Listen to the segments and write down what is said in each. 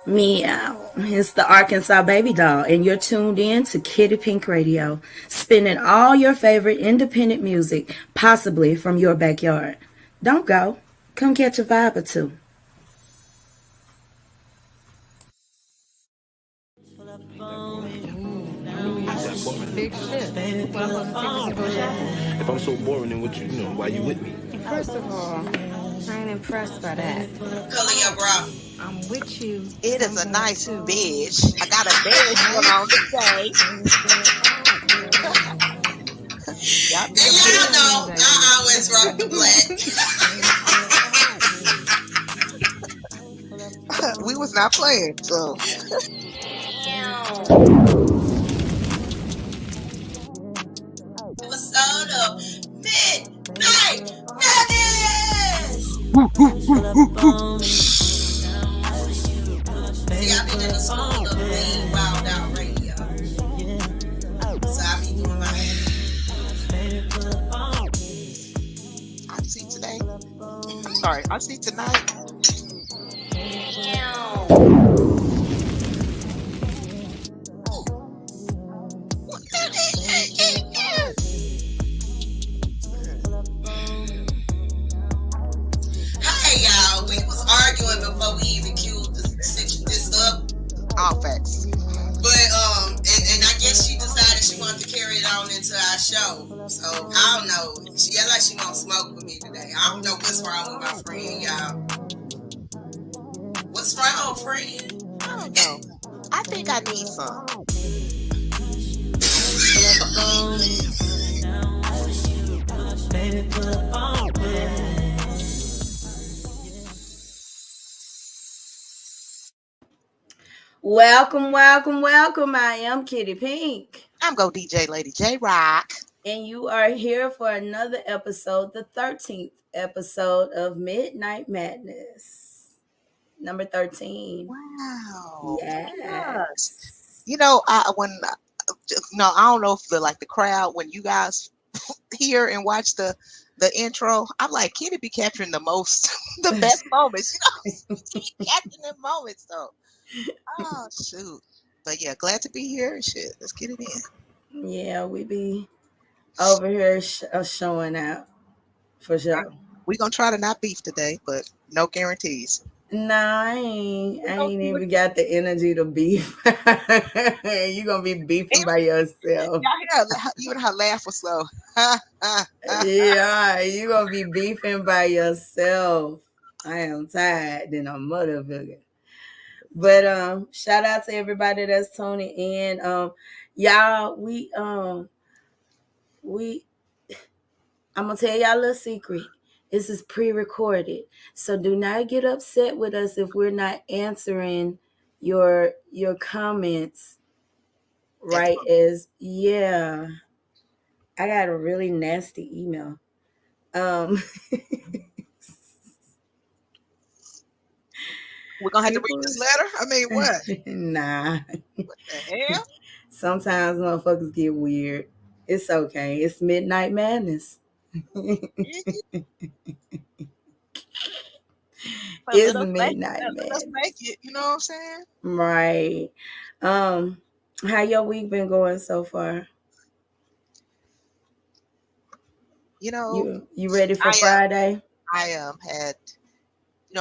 Meow. It's the Arkansas Baby Doll, and you're tuned in to Kitty Pink Radio, spinning all your favorite independent music, possibly from your backyard. Don't go. Come catch a vibe or two. Big shit. If I'm so boring, then why you with me? First of all, I ain't impressed by that. Kalia, bro. I'm with you. It is a nice bed. I got a bed going on today. And y'all know I always rock the black. We was not playing, so. Episode of Midnight Madness! See, I've been in the school of being wild out radio. So I be doing my I see today. I'm sorry, I see tonight. Hey y'all, we was arguing before we even queued this up. All facts. But and I guess she decided she wanted to carry it on into our show. So I don't know. She act like she won't smoke with me today. I don't know what's wrong with my friend, y'all. What's wrong, friend? I don't know. I think I need some. Welcome, welcome, welcome. I am Kitty Pink. I'm go DJ Lady JAROQ. And you are here for another episode, the 13th episode of Midnight Madness. Number 13. Wow. Yes. You know, I don't know if the crowd, when you guys hear and watch the intro, I'm like, Kitty be capturing the best moments. She capturing the moments though. Oh shoot. But yeah, glad to be here and shit. Let's get it in. Yeah, we be over here showing out for sure. We're gonna try to not beef today, but no guarantees. Nah, I ain't even got the energy to beef. You gonna be beefing by yourself. Yeah, even her laugh was slow. Yeah, you gonna be beefing by yourself. I am tired than a motherfucker. But shout out to everybody that's tuning in. Y'all, I'm gonna tell y'all a little secret. This is pre-recorded, so do not get upset with us if we're not answering your comments. Right? Yeah, I got a really nasty email. We're gonna have to read this letter. I mean, what? Nah. What the hell? Sometimes motherfuckers get weird. It's okay. It's Midnight Madness. It's Midnight Madness. Let's make it. You know what I'm saying? Right. How your week been going so far? You know, you ready for Friday? I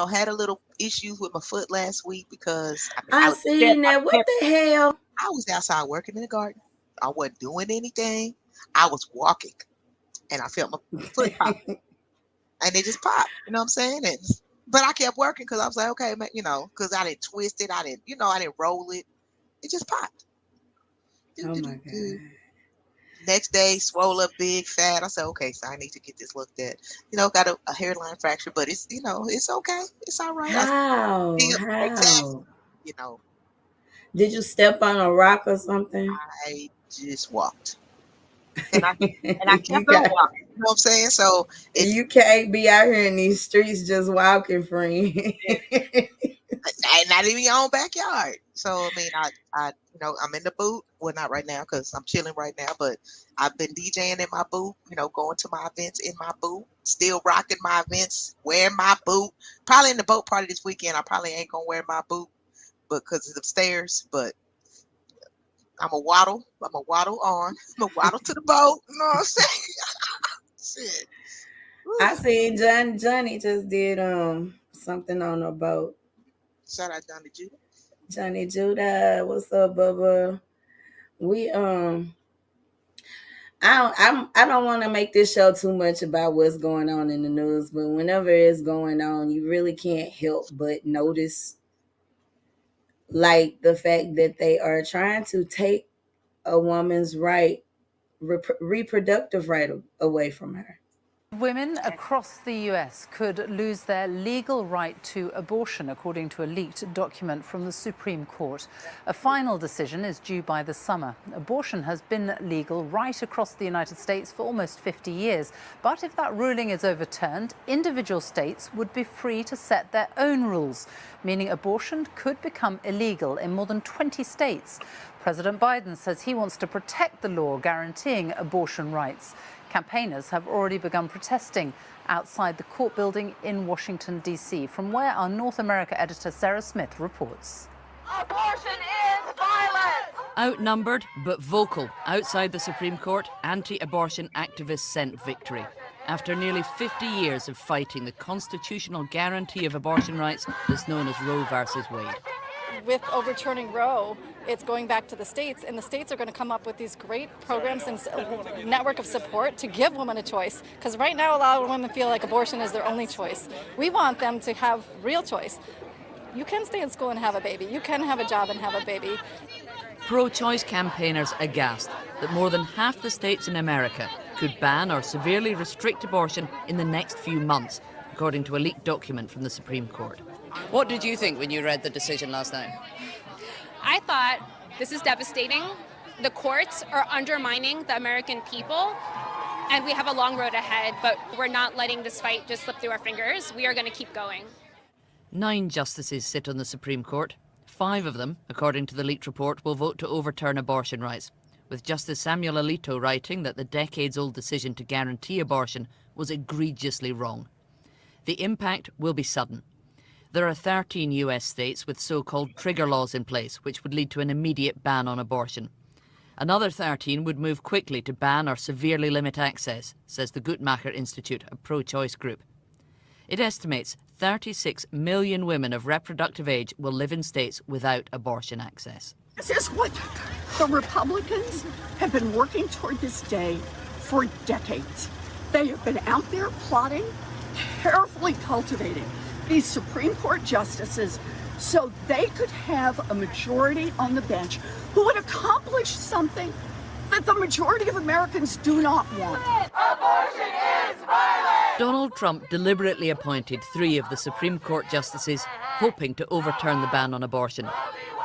had a little issues with my foot last week because I seen that. What the hell? I was outside working in the garden. I wasn't doing anything. I was walking, and I felt my foot pop, and it just popped. You know what I'm saying? But I kept working because I was like, okay, man, because I didn't twist it, I didn't roll it. It just popped. Oh my god. Next day, swole up big, fat. I said, okay, so I need to get this looked at. Got a hairline fracture, but it's it's okay. It's all right. How? Did you step on a rock or something? I just walked. And I kept on walking. You know what I'm saying? So you can't be out here in these streets just walking, friend. Not even your own backyard. So I mean, I I'm in the boot. Well, not right now because I'm chilling right now. But I've been DJing in my boot. Going to my events in my boot. Still rocking my events, wearing my boot. Probably in the boat party this weekend. I probably ain't gonna wear my boot. because it's upstairs. But I'm a waddle on. I'm a waddle to the boat. You know what I'm saying? Shit. I seen Johnny just did something on a boat. Shout out Johnny Judah. Johnny Judah, what's up, Bubba? We I don't want to make this show too much about what's going on in the news, but whenever it's going on, you really can't help but notice, like, the fact that they are trying to take a woman's reproductive right away from her. Women across the US could lose their legal right to abortion, according to a leaked document from the Supreme Court. A final decision is due by the summer. Abortion has been legal right across the United States for almost 50 years. But if that ruling is overturned, individual states would be free to set their own rules, meaning abortion could become illegal in more than 20 states. President Biden says he wants to protect the law guaranteeing abortion rights. Campaigners have already begun protesting outside the court building in Washington, D.C., from where our North America editor Sarah Smith reports. Abortion is violent! Outnumbered but vocal outside the Supreme Court, anti-abortion activists scent victory. After nearly 50 years of fighting the constitutional guarantee of abortion rights that's known as Roe versus Wade. With overturning Roe, it's going back to the states, and the states are going to come up with these great programs and network of support to give women a choice. Because right now, a lot of women feel like abortion is their only choice. We want them to have real choice. You can stay in school and have a baby. You can have a job and have a baby. Pro-choice campaigners aghast that more than half the states in America could ban or severely restrict abortion in the next few months, according to a leaked document from the Supreme Court. What did you think when you read the decision last night? I thought this is devastating. The courts are undermining the American people, and we have a long road ahead, but we're not letting this fight just slip through our fingers. We are going to keep going. 9 justices sit on the Supreme Court. 5 of them, according to the leaked report, will vote to overturn abortion rights, with Justice Samuel Alito writing that the decades-old decision to guarantee abortion was egregiously wrong. The impact will be sudden. There are 13 US states with so-called trigger laws in place, which would lead to an immediate ban on abortion. Another 13 would move quickly to ban or severely limit access, says the Guttmacher Institute, a pro-choice group. It estimates 36 million women of reproductive age will live in states without abortion access. This is what the Republicans have been working toward this day for decades. They have been out there plotting, carefully cultivating these Supreme Court justices so they could have a majority on the bench who would accomplish something that the majority of Americans do not want. Abortion is violent! Donald Trump deliberately appointed 3 of the Supreme Court justices, hoping to overturn the ban on abortion,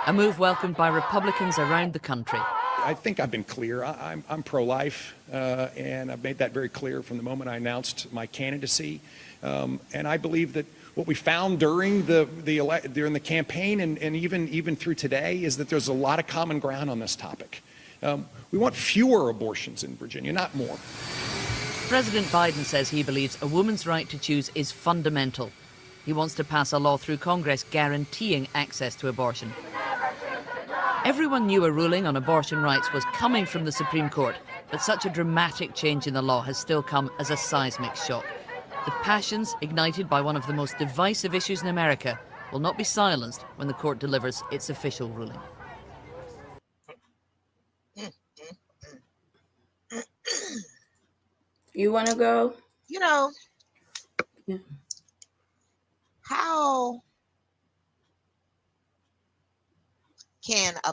a move welcomed by Republicans around the country. I think I've been clear. I'm pro-life, and I've made that very clear from the moment I announced my candidacy. And I believe that what we found during the campaign and even through today is that there's a lot of common ground on this topic. We want fewer abortions in Virginia, not more. President Biden says he believes a woman's right to choose is fundamental. He wants to pass a law through Congress guaranteeing access to abortion. Everyone knew a ruling on abortion rights was coming from the Supreme Court, but such a dramatic change in the law has still come as a seismic shock. The passions ignited by one of the most divisive issues in America will not be silenced when the court delivers its official ruling. You want to go? You know, Yeah. how can a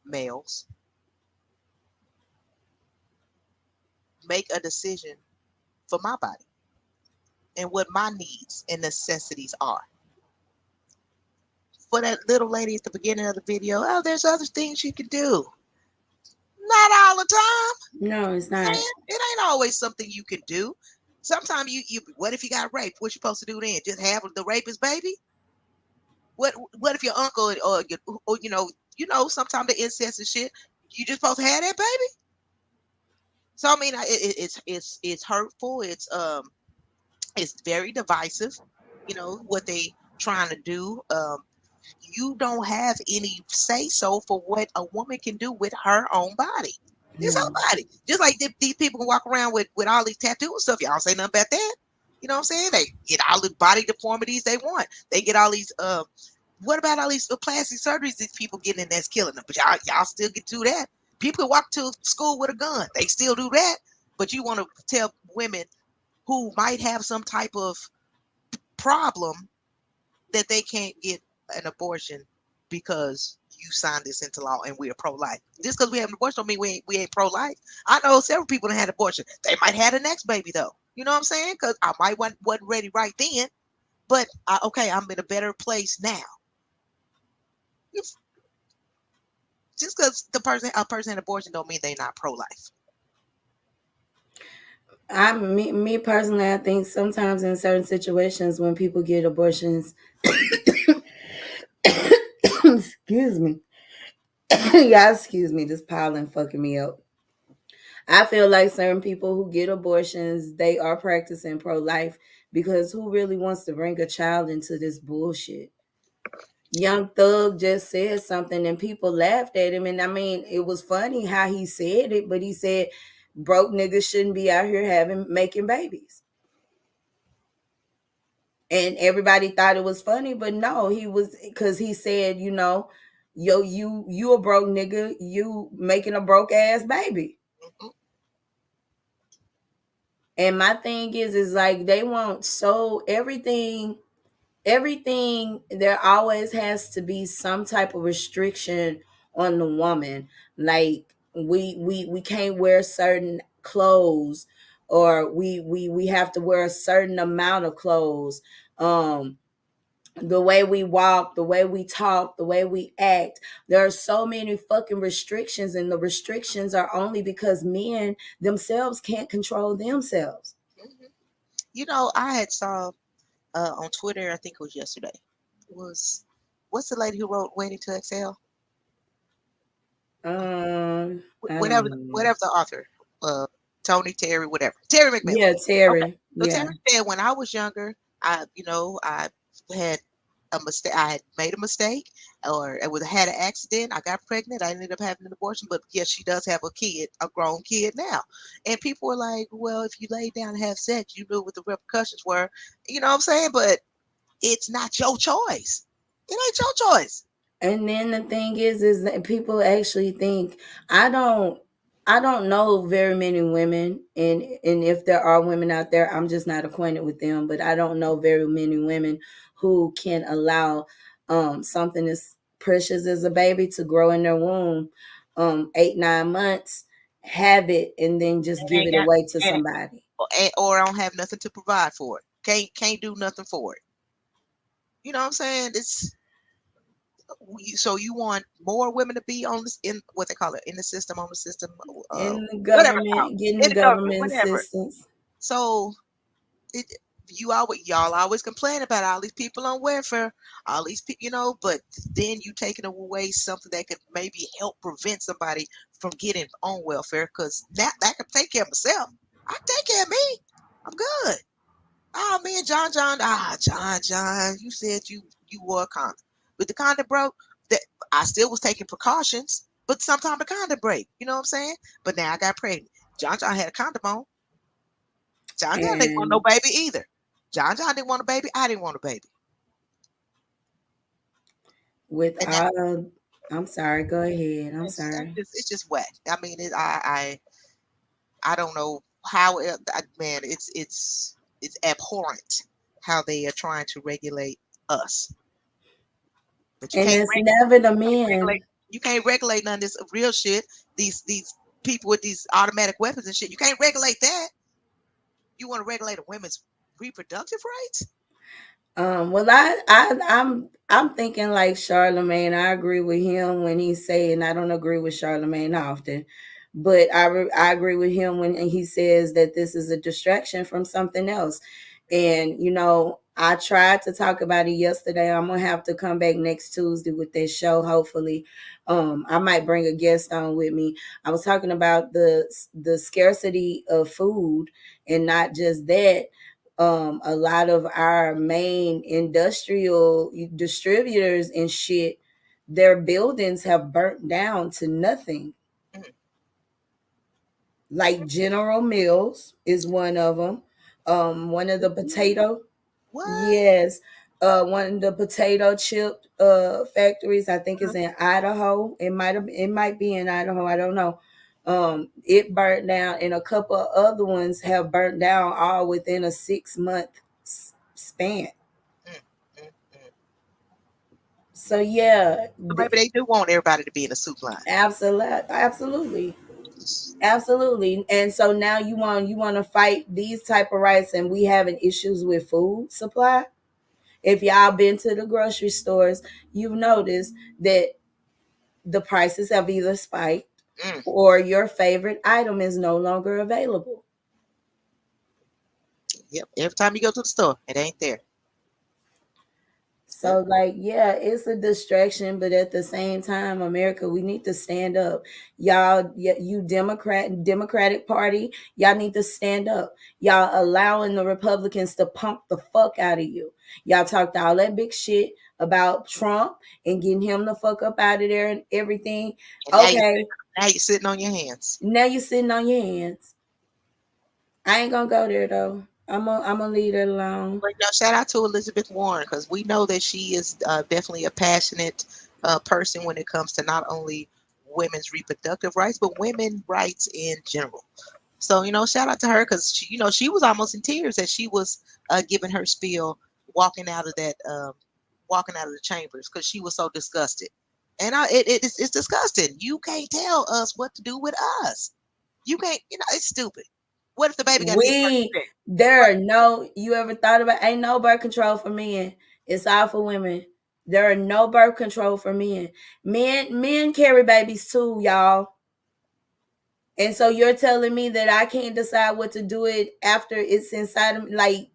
males, make a decision for my body and what my needs and necessities are? For that little lady at the beginning of the video, oh, there's other things you can do. Not all the time. No, it's not. It ain't always something you can do. Sometimes you what if you got raped? What you supposed to do then? Just have the rapist baby? What if your uncle or you know sometimes the incest and shit, you just supposed to have that baby? So I mean, it's hurtful. It's very divisive. You know what they trying to do. You don't have any say so for what a woman can do with her own body. It's her body. Just like these people can walk around with all these tattoos and stuff. Y'all say nothing about that. You know what I'm saying? They get all the body deformities they want. They get all these what about all these plastic surgeries these people getting in that's killing them? But y'all still get to that. People can walk to school with a gun. They still do that. But you want to tell women who might have some type of problem that they can't get an abortion because you signed this into law and we are pro-life. Just because we have an abortion don't mean we ain't pro-life. I know several people that had abortion. They might have the next baby though. You know what I'm saying? Because I might wasn't ready right then, but okay, I'm in a better place now. Just because a person had abortion don't mean they're not pro-life. Me personally, I think sometimes in certain situations when people get abortions, excuse me, yeah, excuse me, this pollen fucking me up. I feel like certain people who get abortions, they are practicing pro-life because who really wants to bring a child into this bullshit? Young Thug just said something and people laughed at him. And I mean, it was funny how he said it, but he said broke niggas shouldn't be out here making babies. And everybody thought it was funny, but no, he was, because he said, yo, you a broke nigga, you making a broke ass baby. And my thing is like they want so everything, there always has to be some type of restriction on the woman. Like we can't wear certain clothes, or we have to wear a certain amount of clothes. The way we walk, the way we talk, the way we act. There are so many fucking restrictions, and the restrictions are only because men themselves can't control themselves. You know, I had saw on Twitter, I think it was yesterday, what's the lady who wrote Waiting to Exhale? Whatever the author, Tony, Terry, whatever, Terry McMillan. Yeah, Terry. Okay. So Yeah. Terry said, when I was younger, I had a mistake. I had made a mistake, or had an accident. I got pregnant. I ended up having an abortion. But yes, she does have a kid, a grown kid now. And people were like, "Well, if you lay down and have sex, you knew what the repercussions were." You know what I'm saying? But it's not your choice. It ain't your choice. And then the thing is that people actually think I don't know very many women, and if there are women out there, I'm just not acquainted with them. But I don't know very many women who can allow something as precious as a baby to grow in their womb, 8-9 months, have it, and then just give it away to somebody, or I don't have nothing to provide for it. Can't do nothing for it. You know what I'm saying? So you want more women to be on this, in what they call it, in the system, on the system, in the whatever, government, getting in the the government, government whatever. assistance. So y'all always complain about all these people on welfare, all these people, but then you taking away something that could maybe help prevent somebody from getting on welfare, because that can take care of myself. I can take care of me. I'm good. Oh man, John, you said you wore a condom, but the condom broke. That I still was taking precautions, but sometimes the condom break. You know what I'm saying? But now I got pregnant. John had a condom on. John didn't want no baby either. John didn't want a baby. I didn't want a baby. I'm sorry. Go ahead. I'm sorry. It's just wet. I mean, I don't know how man. It's abhorrent how they are trying to regulate us. But And it's never the men. You can't regulate none of this real shit. These people with these automatic weapons and shit. You can't regulate that. You want to regulate a women's reproductive rights? Well, I'm thinking like Charlemagne. I agree with him when he's saying, I don't agree with Charlemagne often, but I agree with him when he says that this is a distraction from something else. And I tried to talk about it yesterday. I'm gonna have to come back next Tuesday with that show. Hopefully, I might bring a guest on with me. I was talking about the scarcity of food, and not just that. A lot of our main industrial distributors and shit, their buildings have burnt down to nothing. Like General Mills is one of them. One of the potato, yes, one of the potato chip factories. I think is in Idaho. It might be in Idaho. I don't know. It burnt down, and a couple of other ones have burnt down all within a 6-month span. So yeah, So maybe they do want everybody to be in a soup line. absolutely. And so now you want to fight these type of rights, and we having issues with food supply. If y'all been to the grocery stores, you've noticed that the prices have either spiked or your favorite item is no longer available. Yep. Every time you go to the store, it ain't there. So like, yeah, it's a distraction, but at the same time, America, we need to stand up. Y'all, you Democratic Party, y'all need to stand up. Y'all allowing the Republicans to punk the fuck out of you. Y'all talked all that big shit about Trump and getting him the fuck up out of there and everything. And Okay. Now you're sitting on your hands. Now you're sitting on your hands. I ain't gonna go there though. I'm gonna leave it alone. But shout out to Elizabeth Warren, because we know that she is definitely a passionate person when it comes to not only women's reproductive rights, but women's rights in general. So, shout out to her, because she was almost in tears as she was giving her spiel, walking out of the chambers, because she was so disgusted. And it's disgusting. You can't tell us what to do with us. You can't. It's stupid. What if the baby got to get you ever thought about, ain't no birth control for men. It's all for women. There are no birth control for men. Men carry babies too, y'all. And so you're telling me that I can't decide what to do it after it's inside of me? Like,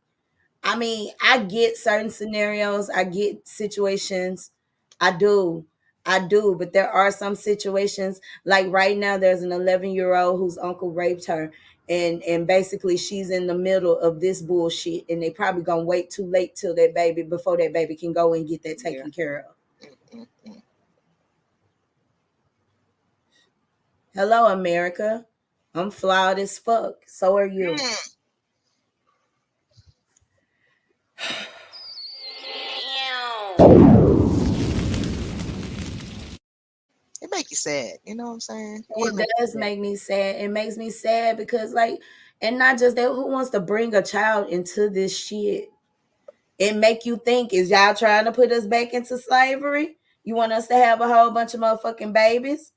I mean, I get certain scenarios, I get situations. I do. But there are some situations, like right now, there's an 11-year-old whose uncle raped her. And basically she's in the middle of this bullshit, and they probably gonna wait too late till before that baby can go and get that taken care of. Hello, America. I'm flawed as fuck. So are you. It make you sad. You know what I'm saying? It does make me sad. It makes me sad because, like, and not just that, who wants to bring a child into this shit? It make you think, is y'all trying to put us back into slavery? You want us to have a whole bunch of motherfucking babies?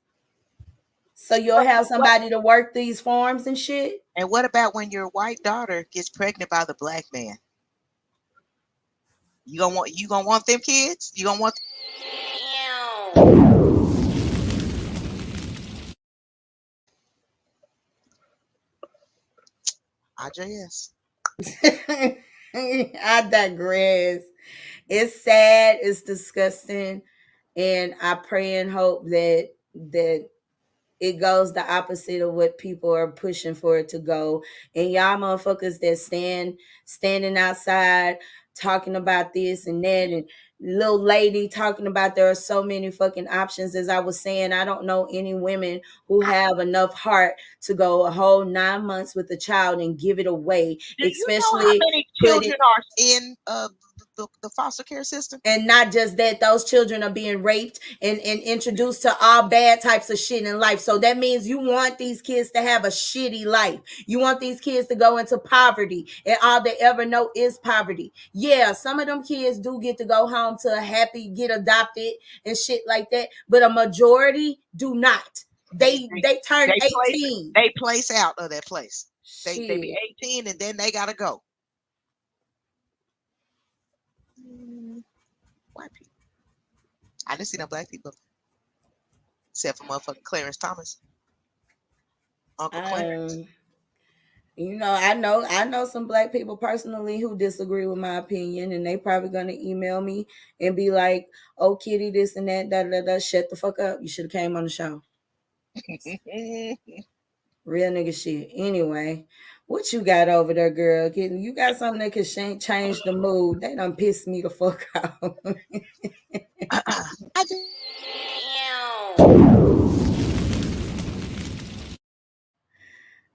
So you'll have somebody to work these farms and shit? And what about when your white daughter gets pregnant by the black man? You gonna want them kids? You gonna want IJS. I digress. It's sad, it's disgusting, and I pray and hope that it goes the opposite of what people are pushing for it to go. And y'all motherfuckers that standing outside talking about this and that, and little lady talking about there are so many fucking options. As I was saying, I don't know any women who have enough heart to go a whole 9 months with a child and give it away. Especially, you know how many children are in the foster care system? And not just that, those children are being raped and introduced to all bad types of shit in life. So that means you want these kids to have a shitty life. You want these kids to go into poverty, and all they ever know is poverty. Yeah, some of them kids do get to go home to a happy, get adopted and shit like that, but a majority do not. They turn 18. They place out of that place. They be 18 and then they gotta go. White people. I didn't see no black people, except for motherfucking Clarence Thomas, Uncle Clarence. You know, I know some black people personally who disagree with my opinion, and they probably gonna email me and be like, "Oh, Kitty, this and that, da da da." Shut the fuck up. You should have came on the show. Real nigga shit. Anyway, What you got over there, girl? You got something that can change the mood? They done pissed me the fuck out. I just,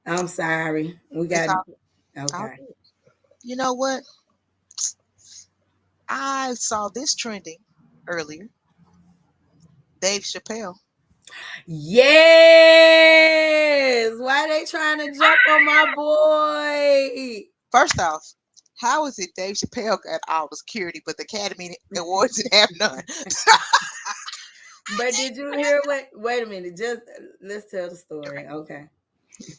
I'm sorry. We it's got all okay. good. You know what? I saw this trending earlier. Dave Chappelle. Yes. Why they trying to jump on my boy? First off, how is it Dave Chappelle got all the security, but the Academy Awards didn't have none? But did you hear what? Wait a minute. Just let's tell the story. Okay.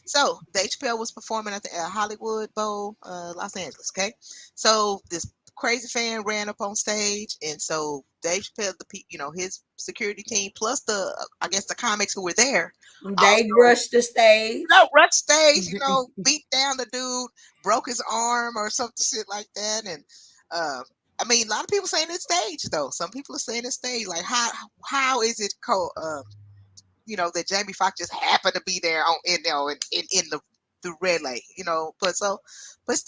So Dave Chappelle was performing at the Hollywood Bowl, Los Angeles. Okay, so this crazy fan ran up on stage, and so Dave Chappelle, his security team plus I guess the comics who were there, They rushed the stage. rushed stage, beat down the dude, broke his arm or something shit like that, and I mean, a lot of people saying it's stage though. Some people are saying it's stage. Like how is it called? That Jamie Foxx just happened to be there in the red light, but still, is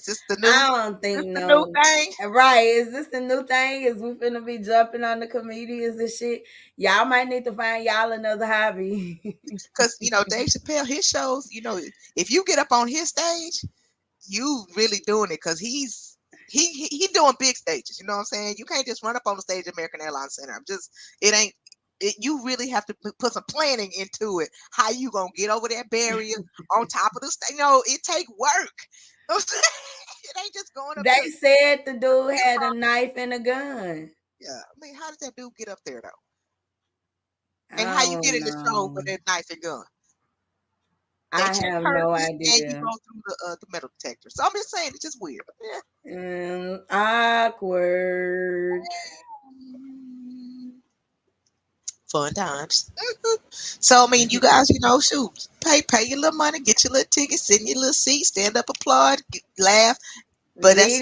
this the new I don't think the new no. thing? Right. Is this the new thing? Is we finna be jumping on the comedians and shit? Y'all might need to find y'all another hobby. Because Dave Chappelle, his shows, if you get up on his stage, you really doing it because he doing big stages. You know what I'm saying? You can't just run up on the stage at American Airlines Center. It ain't. You really have to put some planning into it. How you gonna get over that barrier on top of the stage? It take work. It ain't just going up there. They said the dude had a knife and a gun. Yeah, I mean, how did that dude get up there though? And I how you get don't in the show with know. that knife and gun? They I check have her no and you idea. go through the metal detector. So I'm just saying, it's just weird. Yeah. Awkward. Fun times. So I mean, you guys, shoot, pay your little money, get your little ticket, sit in your little seat, stand up, applaud, laugh. But that's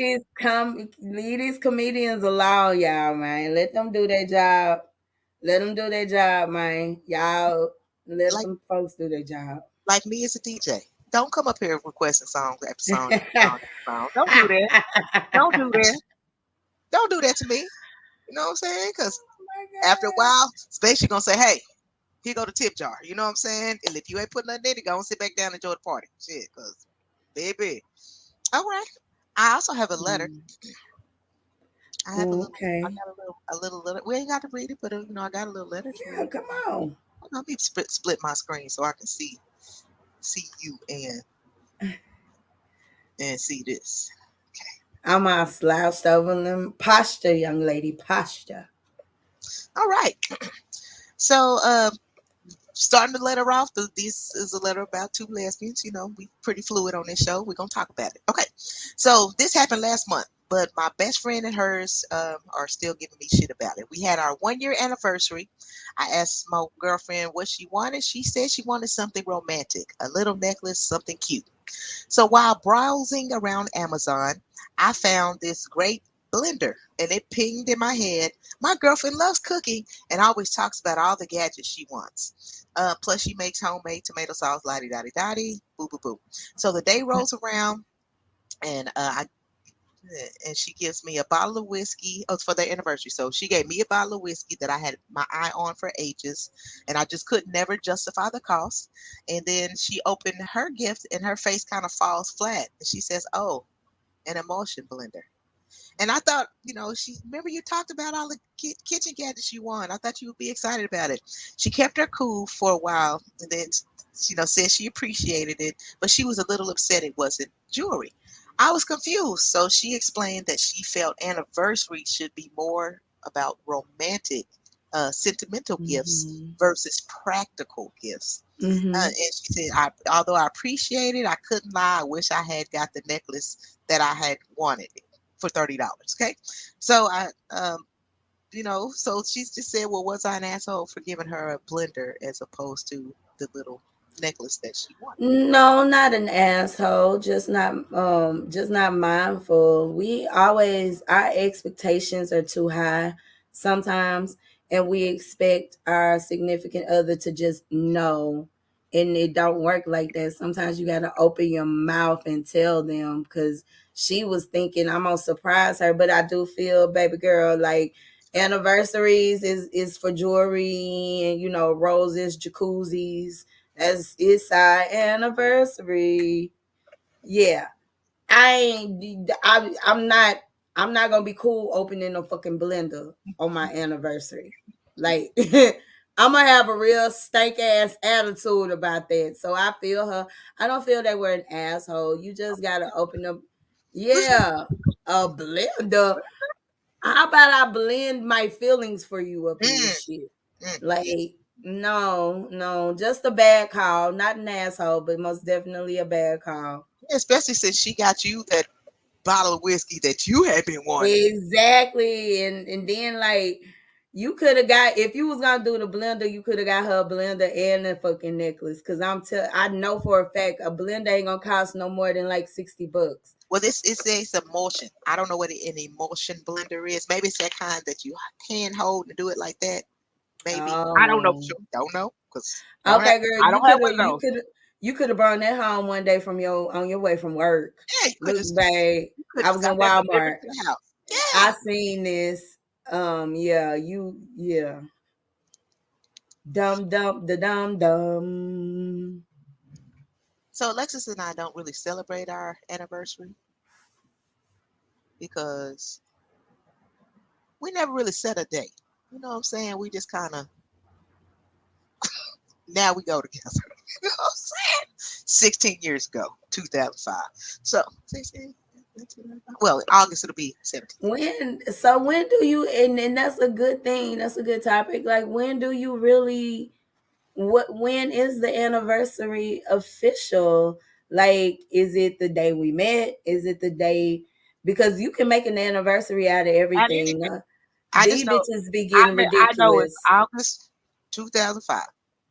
Lead these comedians alone, y'all, man. Let them do their job. Let them do their job, man. Y'all let like them folks do their job. me as a DJ. Don't come up here requesting songs after song after song after song. Don't do that. Don't do that. Don't do that to me. You know what I'm saying? Because after a while, especially gonna say, "Hey, here go the tip jar." You know what I'm saying? And if you ain't putting nothing in it, go and sit back down and enjoy the party. Shit, because baby. All right. I also have a letter. I have a little. I Okay. got a little letter. We ain't got to read it, but I got a little letter to Yeah, read. come on. Let me split my screen so I can see you and see this. I'm all slouched over them. Posture, young lady, posture. All right. So, starting the letter off, this is a letter about two lesbians. We pretty fluid on this show. We're going to talk about it. Okay. So, this happened last month, but my best friend and hers are still giving me shit about it. We had our 1 year anniversary. I asked my girlfriend what she wanted. She said she wanted something romantic, a little necklace, something cute. So, while browsing around Amazon, I found this great blender and it pinged in my head. My girlfriend loves cooking and always talks about all the gadgets she wants. Plus, she makes homemade tomato sauce, lottie dottie dottie, boo boo boo. So the day rolls around, and she gives me a bottle of whiskey. Oh, it's for their anniversary. So she gave me a bottle of whiskey that I had my eye on for ages, and I just could never justify the cost. And then she opened her gift, and her face kind of falls flat, and she says, "Oh, an emulsion blender." And I thought, she remember you talked about all the kitchen gadgets you want. I thought you would be excited about it. She kept her cool for a while, and then, said she appreciated it, but she was a little upset it wasn't jewelry. I was confused, so she explained that she felt anniversaries should be more about romantic, sentimental gifts versus practical gifts. And she said, although I appreciate it, I couldn't lie. I wish I had got the necklace that I had wanted for $30. Okay. So so she's just said, well, was I an asshole for giving her a blender as opposed to the little necklace that she wanted? No, not an asshole. Just not mindful. Our expectations are too high sometimes, and we expect our significant other to just know and it don't work like that. Sometimes you got to open your mouth and tell them, because she was thinking I'm gonna surprise her. But I do feel, baby girl, like anniversaries is for jewelry and, you know, roses, jacuzzis. It's our anniversary. Yeah. I'm not gonna be cool opening a fucking blender on my anniversary. Like I'm gonna have a real stank ass attitude about that. So I feel her. I don't feel that we're an asshole. You just gotta open up. Yeah, a blender. How about I blend my feelings for you up in this shit? Like, no, just a bad call. Not an asshole, but most definitely a bad call. Especially since she got you that bottle of whiskey that you had been wanting. Exactly. And then, like, you could have got, if you was gonna do the blender, you could have got her a blender and a fucking necklace. Cause I know for a fact a blender ain't gonna cost no more than like $60. Well, it's emulsion. I don't know what an emulsion blender is. Maybe it's that kind that you hand hold and do it like that. Maybe. I don't know. Sure. Don't know. Okay, girl, I don't have one of those. You could have brought that home one day on your way from work. Yeah, you could Look, babe, I was in Walmart. Yeah. I seen this. Yeah. Dum. So Alexis and I don't really celebrate our anniversary because we never really set a date. You know what I'm saying? We just kind of now we go together. You know what I'm saying? 16 years ago, 2005. So 16. Well, in August it'll be 17. When do you, and that's a good thing. That's a good topic. Like, when do you really, when is the anniversary official? Like, is it the day we met? Is it the day, because you can make an anniversary out of everything. These bitches be getting ridiculous. I know it's August 2005.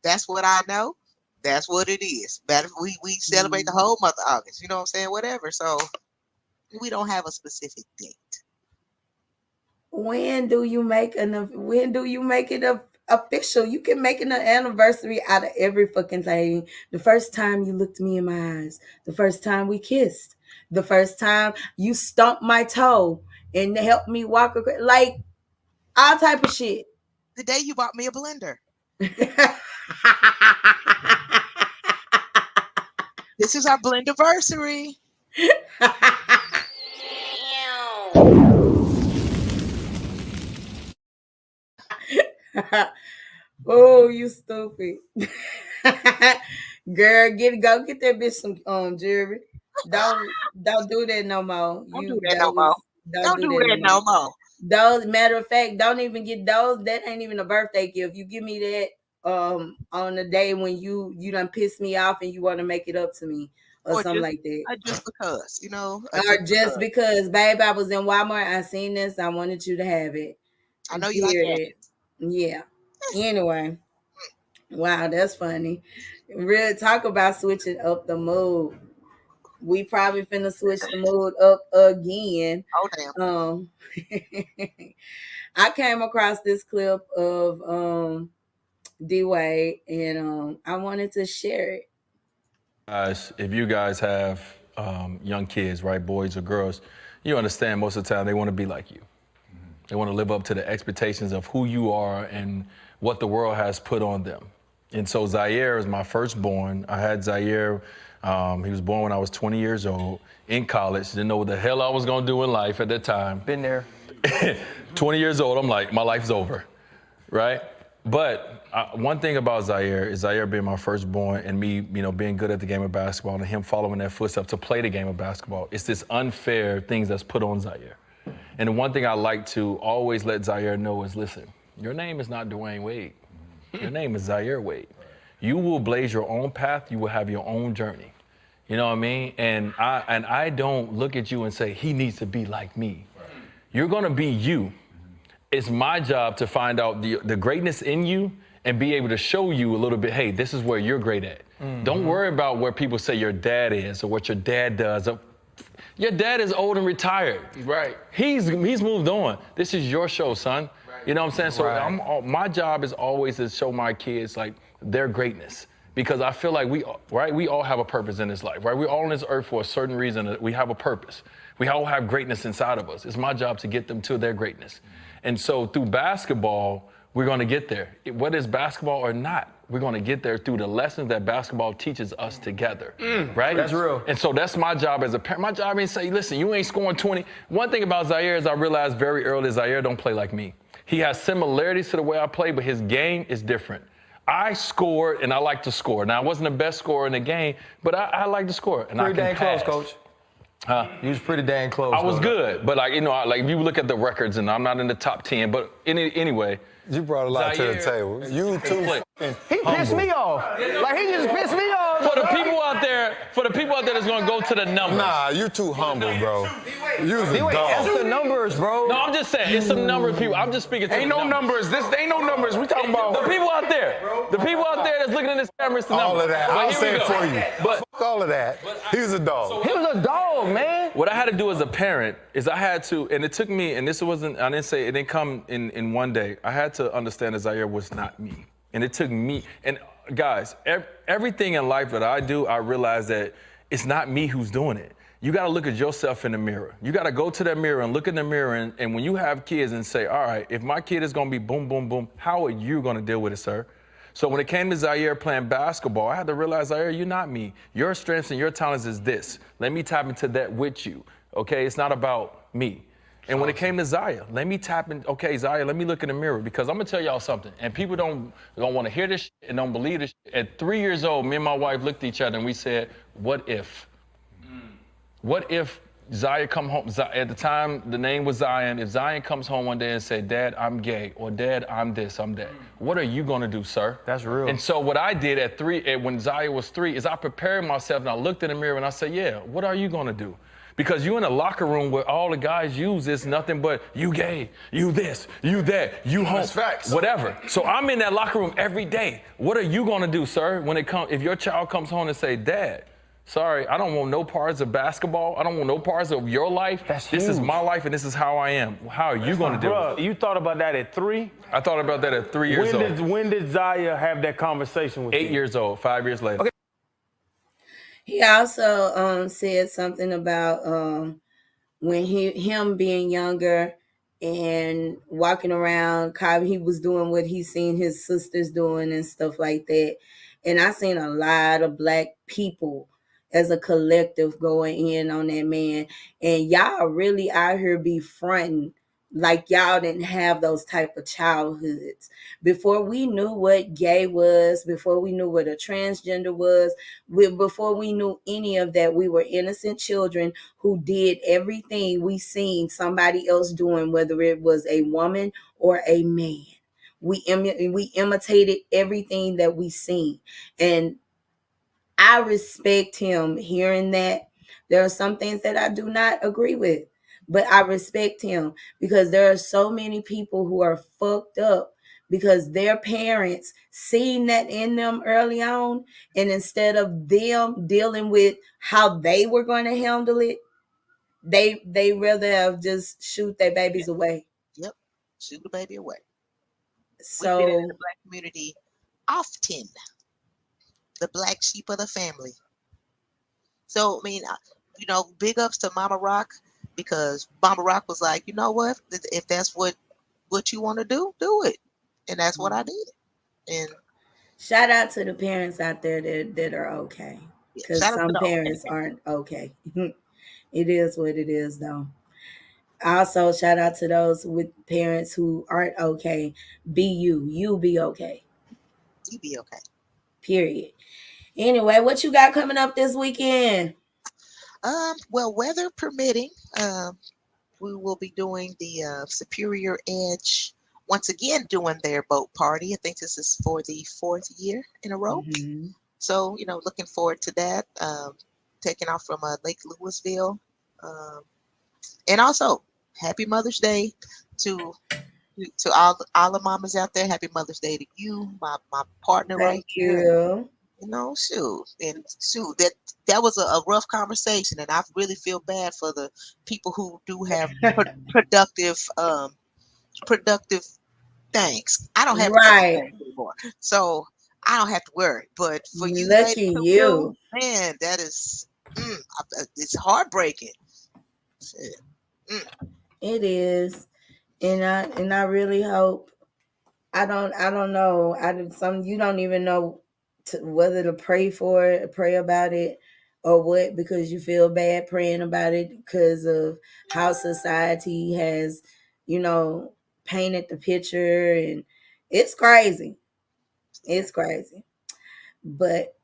That's what I know. That's what it is. But we celebrate the whole month of August. You know what I'm saying? Whatever. So we don't have a specific date. When do you make it official? You can make an anniversary out of every fucking thing. The first time you looked me in my eyes, the first time we kissed, the first time you stomped my toe and helped me walk across, like all type of shit. The day you bought me a blender. This is our blendiversary. Oh, you stupid. Girl, go get that bitch some jewelry. Don't do that no more. Don't do that no more. Those, matter of fact, don't even get those. That ain't even a birthday gift. You give me that on the day when you done piss me off and you want to make it up to me or something like that. Just because, you know. Or just because, babe, I was in Walmart, I seen this, I wanted you to have it. I know you like it. Yeah. Anyway. Wow, that's funny. Really talk about switching up the mood. We probably finna switch the mood up again. Oh damn. I came across this clip of D-Wade and I wanted to share it. Guys, if you guys have young kids, right, boys or girls, you understand most of the time they want to be like you. They want to live up to the expectations of who you are and what the world has put on them. And so Zaire is my firstborn. I had Zaire, he was born when I was 20 years old, in college. Didn't know what the hell I was going to do in life at that time. Been there. 20 years old, I'm like, my life's over, right? But one thing about Zaire is Zaire being my firstborn and me, being good at the game of basketball and him following that footsteps to play the game of basketball. It's this unfair things that's put on Zaire. And the one thing I like to always let Zaire know is, listen, your name is not Dwayne Wade. Your name is Zaire Wade. You will blaze your own path. You will have your own journey. You know what I mean? And I don't look at you and say, he needs to be like me. You're going to be you. It's my job to find out the greatness in you and be able to show you a little bit, hey, this is where you're great at. Don't worry about where people say your dad is or what your dad does. Your dad is old and retired. Right. He's moved on. This is your show, son. Right. You know what I'm saying? So my job is always to show my kids like their greatness. because I feel like we all have a purpose in this life, right? We're all on this earth for a certain reason. We have a purpose. We all have greatness inside of us. It's my job to get them to their greatness. And so through basketball, we're going to get there. Whether it's basketball or not, we're going to get there through the lessons that basketball teaches us together, right? That's real. And so that's my job as a parent. My job ain't say, listen, you ain't scoring 20. One thing about Zaire is I realized very early Zaire don't play like me. He has similarities to the way I play, but his game is different. I scored, and I like to score. Now, I wasn't the best scorer in the game, but I like to score. And Pretty I can dang pass. close, Coach. Huh? You was pretty dang close. I was good, but like, you know, like if you look at the records, and I'm not in the top 10, but anyway. You brought a lot to the table. You too. He pissed me off. Like he just pissed me off. For the people out there that's gonna go to the numbers. Nah, you too humble, bro. You was a dog. That's the numbers, bro. No, I'm just saying, it's some number of people. I'm just speaking to Ain't no numbers. This ain't no numbers. We talking about the people out there. The people out there that's looking at this camera, it's the numbers. All of that. I'll say it for you. But fuck all of that. He was a dog. He was a dog, man. What I had to do as a parent is I had to, and it took me, and this wasn't, I didn't say it didn't come in one day. I had to understand that Zaire was not me. And it took me, and guys, everything in life that I do, I realize that it's not me who's doing it. You got to look at yourself in the mirror. You got to go to that mirror and look in the mirror, and when you have kids and say, all right, if my kid is going to be boom, boom, boom, how are you going to deal with it, sir? So when it came to Zaire playing basketball, I had to realize, Zaire, you're not me. Your strengths and your talents is this. Let me tap into that with you, okay? It's not about me. And when it came to Zaire, let me tap in, okay, Zaire, let me look in the mirror, because I'm gonna tell y'all something, and people don't wanna hear this shit and don't believe this shit. At 3 years old, me and my wife looked at each other and we said, what if? What if Zaire come home, at the time, the name was Zion. If Zion comes home one day and say, Dad, I'm gay, or Dad, I'm this, I'm that, what are you gonna do, sir? That's real. And so what I did at 3, when Zaire was 3, is I prepared myself and I looked in the mirror and I said, yeah, what are you gonna do? Because you in a locker room where all the guys use is nothing but you gay, you this, you that, you home, whatever. So I'm in that locker room every day. What are you gonna do, sir, when it comes, if your child comes home and say, Dad, sorry, I don't want no parts of basketball. I don't want no parts of your life. This is my life and this is how I am. How are you gonna do it? You thought about that at 3? I thought about that at 3 years old. When did Zaire have that conversation with you? 8 years old, 5 years later. Okay. He also said something about when him being younger and walking around, he was doing what he seen his sisters doing and stuff like that. And I seen a lot of Black people as a collective going in on that man. And y'all really out here be fronting like y'all didn't have those type of childhoods. Before we knew what gay was, before we knew what a transgender was, before we knew any of that, we were innocent children who did everything we seen somebody else doing, whether it was a woman or a man. We imitated everything that we seen. And I respect him hearing that. There are some things that I do not agree with, but I respect him because there are so many people who are fucked up because their parents seen that in them early on, and instead of them dealing with how they were going to handle it, they rather have just shoot their babies away. Yep, shoot the baby away. So we get in the Black community often, the black sheep of the family. So I mean, you know, big ups to Mama Rock, because Mama Rock was like, you know what, if that's what you want to do it, and that's what I did. And shout out to the parents out there that are okay, because some parents aren't okay. It is what it is, though. Also, shout out to those with parents who aren't okay. Be you. You be okay. You be okay. Period. Anyway, what you got coming up this weekend? Well, weather permitting, we will be doing the Superior Edge once again doing their boat party. I think this is for the 4th year in a row. Mm-hmm. So, you know, looking forward to that. Taking off from Lake Louisville. And also, happy Mother's Day to all the mamas out there. Happy Mother's Day to you, my partner. Thank you. You know, shoot, that was a rough conversation, and I really feel bad for the people who do have productive things. I don't have right anymore, so I don't have to worry. But for you Lucky ladies who do, you. man, that is, it's heartbreaking. Shit. It is. And I really hope, I don't know. You don't even know whether to pray for it, pray about it, or what, because you feel bad praying about it because of how society has, painted the picture, and it's crazy. It's crazy. But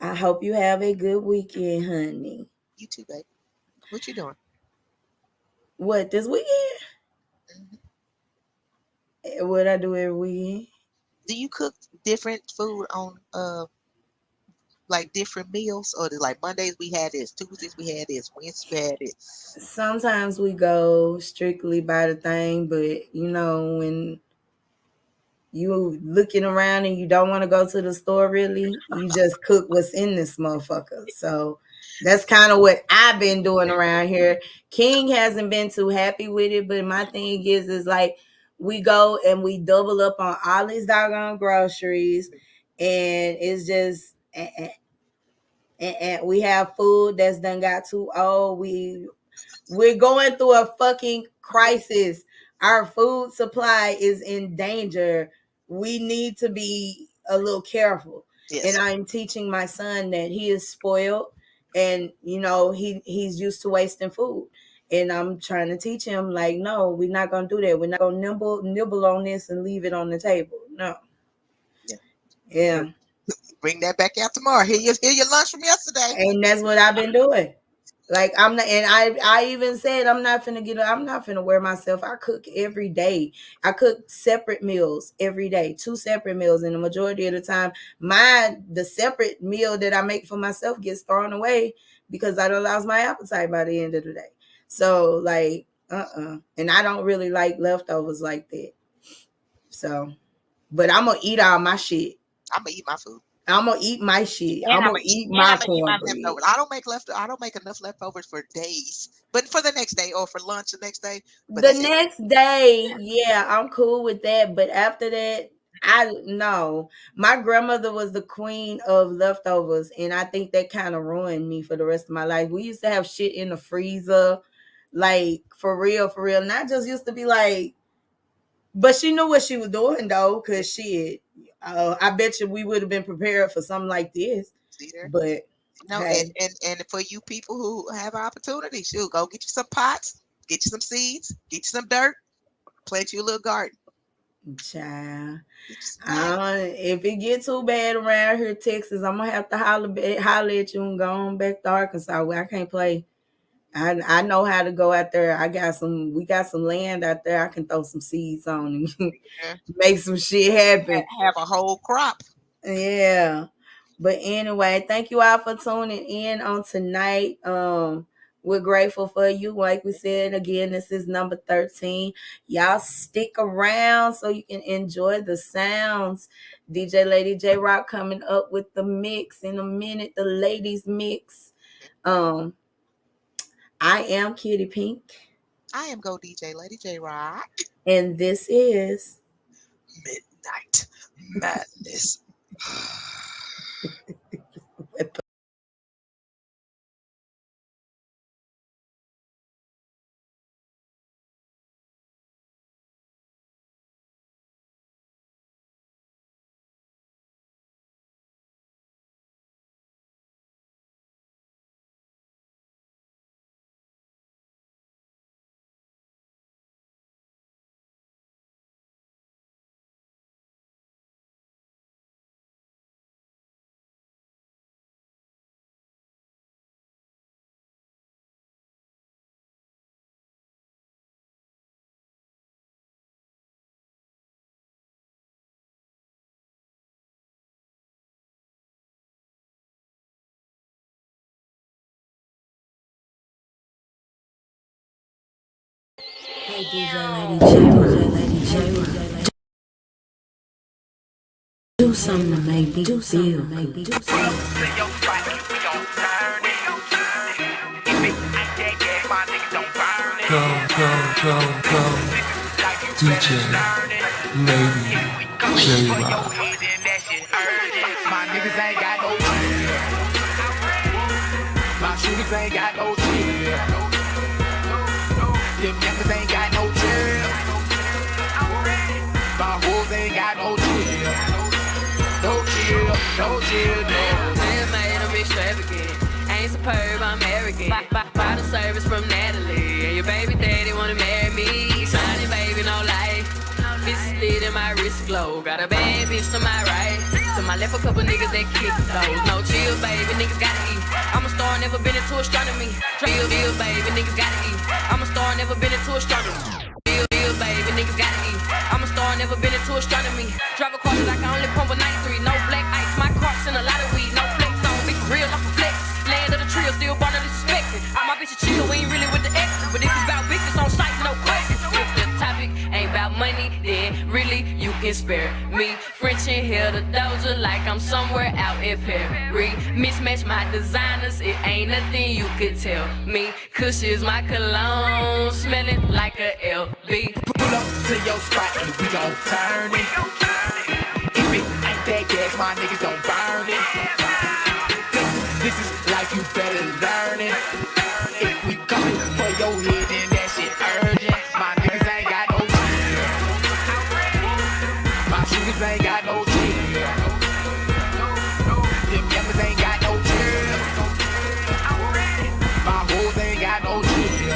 I hope you have a good weekend, honey. You too, babe. What you doing? What, this weekend? What I do every weekend? Do you cook different food on like different meals, or like Mondays we had this, Tuesdays we had this, Wednesdays we had this? Sometimes we go strictly by the thing, but when you looking around and you don't want to go to the store, really, you just cook what's in this motherfucker. So that's kind of what I've been doing around here. King hasn't been too happy with it, but my thing is like, we go and we double up on all these doggone groceries, and it's just and we have food that's done got too old. We're going through a fucking crisis. Our food supply is in danger. We need to be a little careful. Yes. And I'm teaching my son that he is spoiled, and he's used to wasting food. And I'm trying to teach him, like, no, we're not gonna do that. We're not gonna nibble on this and leave it on the table. No. Yeah. Bring that back out tomorrow. Hear your lunch from yesterday. And that's what I've been doing. Like, I'm not, and I even said I'm not finna wear myself. I cook every day. I cook separate meals every day, 2 separate meals, and the majority of the time, the separate meal that I make for myself gets thrown away because I don't lose my appetite by the end of the day. So like, and I don't really like leftovers like that. So, but I'm gonna eat all my shit. I'm gonna eat my food. I'm gonna eat my shit. And I'm gonna eat my cornbread. leftovers. I don't make enough leftovers for days, but for the next day or for lunch the next day. But The next day, yeah, I'm cool with that. But after that, I no. My grandmother was the queen of leftovers, and I think that kind of ruined me for the rest of my life. We used to have shit in the freezer, like for real, for real. And I just used to be like, but she knew what she was doing though, because shit. I bet you we would have been prepared for something like this. But no, hey. and for you people who have opportunity, shoot, go get you some pots, get you some seeds, get you some dirt, plant you a little garden. Child, if it gets too bad around here, Texas, I'm gonna have to holler at you and go on back to Arkansas, where I can't play. I know how to go out there. We got some land out there. I can throw some seeds on and make some shit happen. Have a whole crop. Yeah. But anyway, thank you all for tuning in on tonight. We're grateful for you. Like we said, again, this is number 13. Y'all stick around so you can enjoy the sounds. DJ Lady JAROQ coming up with the mix in a minute, the ladies mix. I am Kitty Pink. I am Go DJ Lady JAROQ. And this is Midnight Madness. Hey, DJ Lady JAROQ. Do something to make me feel. Go, DJ Lady JAROQ. members ain't got no chill. My hoes ain't got no chill. No chill, no chill, no. Man made them extravagant. Ain't superb, I'm arrogant. Buy the service from Natalie. And your baby daddy wanna marry me. Shining baby, no light. Fisted in my wrist glow. Got a bad bitch to my right. To my left, a couple niggas that kick those. No chill, baby, niggas gotta eat. I'm a star, never been into astronomy. Chill, baby, niggas gotta eat. I'm a star, never been into astronomy. Chill, baby, niggas gotta eat. I'm a star, never been into astronomy. Drive a car like I only pump a 93. No black ice, my car's in a lot of weed. No flex on, be real off a flex. Land of the trio, still born to disrespecting. All my bitches chill, we ain't really with the extra. But if it's about bitches on sight, no question. If the topic ain't about money, then really you can spare me. French in here, the doja like I'm somewhere out in Paris. Mismatch my designers, it ain't nothing you could tell me. Kush is my cologne, smelling like a LB. Pull up to your spot and we gon' turn it. If it ain't that gas, my niggas don't burn it. This is life, you better learn it. If we coming for your head, then that shit urgent. My niggas ain't got no chill. My shooters ain't got no chill. Them members ain't got no chill. My hoes ain't got no chill.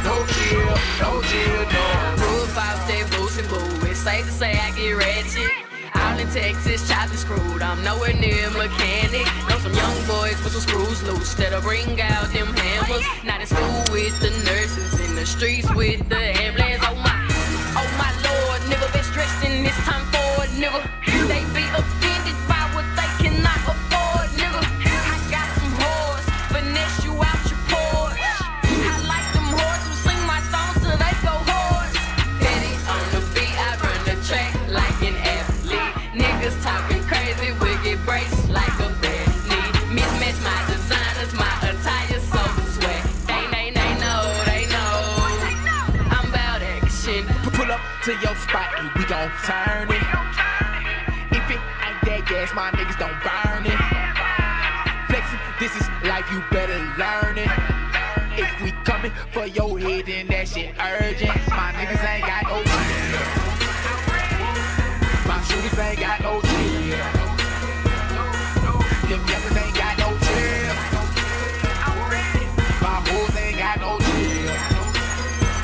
No chill, no chill, no. Roof out there, boosting boo. It's safe to say I get ratchet. All in Texas, chopped and screwed. I'm nowhere near mechanic. Know some young boys with some screws loose that'll bring out them hammers. Not in school with the nurses, in the streets with the ambulance. Oh my lord, nigga, best dressed in this time forward, nigga. They be offended by what they cannot afford, nigga. I got some whores, finesse you out your pores. I like them whores who sing my songs till they go hoarse. Petty on the beat, I run the track like an athlete. Niggas talking crazy, wicked brace like a bad knee. Mismatch my designers, my attire so sweat. They know. I'm about action. Pull up to your spot and we gon' turn it. If it ain't that gas, my niggas don't burn it. Flexing, this is life, you better learn it. If we coming for your head, then that shit urgent. My niggas ain't got no chill. My shooters ain't got no chill. Them members ain't got no chill. My hoes ain't got no chill.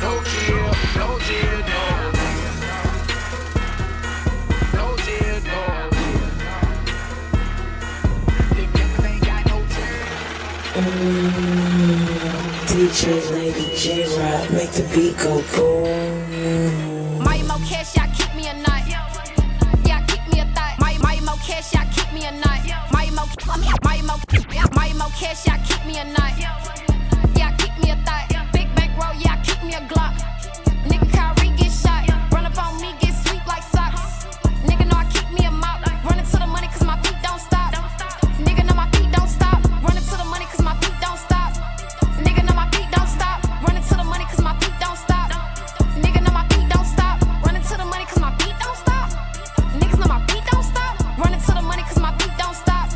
No chill, no chill, no. No chill, no. Them members ain't got no DJ Lady JAROQ, make the beat go boom. My mo cash, y'all keep me a night. Yeah, keep me a thought. My mo cash, y'all keep me a night. My mo cash, y'all keep me a night. Yeah, keep me a thought. Big bank roll, yeah, keep me a Glock. Nigga Kyrie get shot. Run up on me, get sweep like socks. Nigga know I keep me a mop. Running to the money cause my feet don't stop. Nigga know my feet don't stop. Running to the money cause my feet don't stop. Nigga know my feet don't stop. Running to the money cause my feet don't stop. Nigga know my feet don't stop. Running to the money cause my feet don't stop. Niggas know my feet don't stop. Running to the money cause my feet don't stop.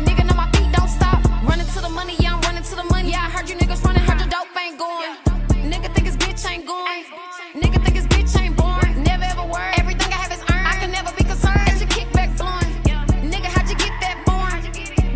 Nigga know my feet don't stop. Running to the money, yeah, I'm running to the money. Yeah, I heard you niggas running, heard your dope ain't going. Nigga think his bitch ain't going. Nigga think his bitch ain't born. Never ever worry. Everything I have is earned. I can never be concerned. That's your kickback blowing. Nigga, how'd you get that born?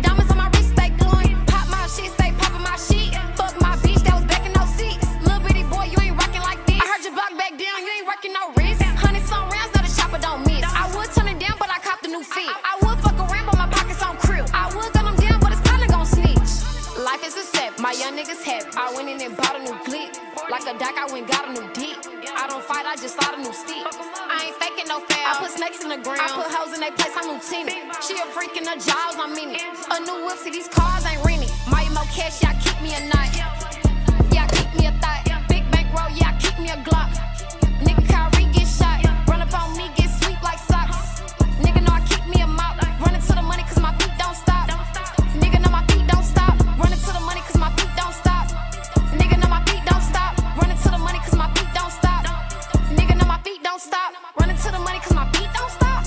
Diamonds on my wrist, stay glowing. Pop my shit, stay popping my shit. Fuck my bitch, that was back in 06. Little bitty boy, you ain't rocking like this. I heard you block back down, you ain't working no wrist. 100 some rounds, now the chopper don't miss. I would turn it down, but I copped a new fit. I would fuck around, but my pockets on crib. I would gun them down, but it's probably gon' snitch. Life is a set, my young niggas happy. I went in and bought a new clip. Like a doc, I went got a new dick. I don't fight, I just slide a new stick. I ain't faking no foul. I put snakes in the ground. I put hoes in their place, I'm lieutenant. She a freak in her jaws, I'm in it. A new whip, see these cars ain't rented. My mo cash, y'all keep me a night. Yeah, keep me a thought. Big bank roll, yeah, keep me a Glock. Nigga Kyrie get shot. Run up on me, get sweep like socks. Nigga know I keep me a mop. Running to the money cause my feet don't stop. Nigga know my feet don't stop. Running to the money cause my feet don't stop. Nigga know my feet don't stop. Running to the money cause my feet don't stop. Nigga know my feet don't stop. Running to the money cause my feet don't stop.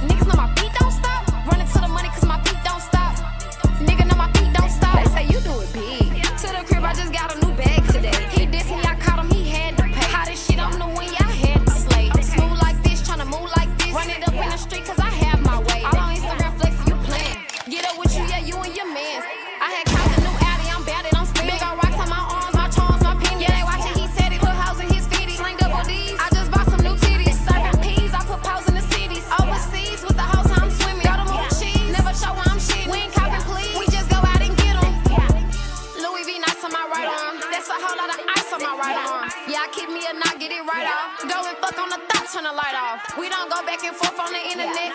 Niggas know my feet don't stop. Running to the money cause my feet don't stop. Nigga know my feet don't stop. They say you do it big. To the crib, I just got a new bag today. He dissed me, I caught him. light off. We don't go back and forth on the internet.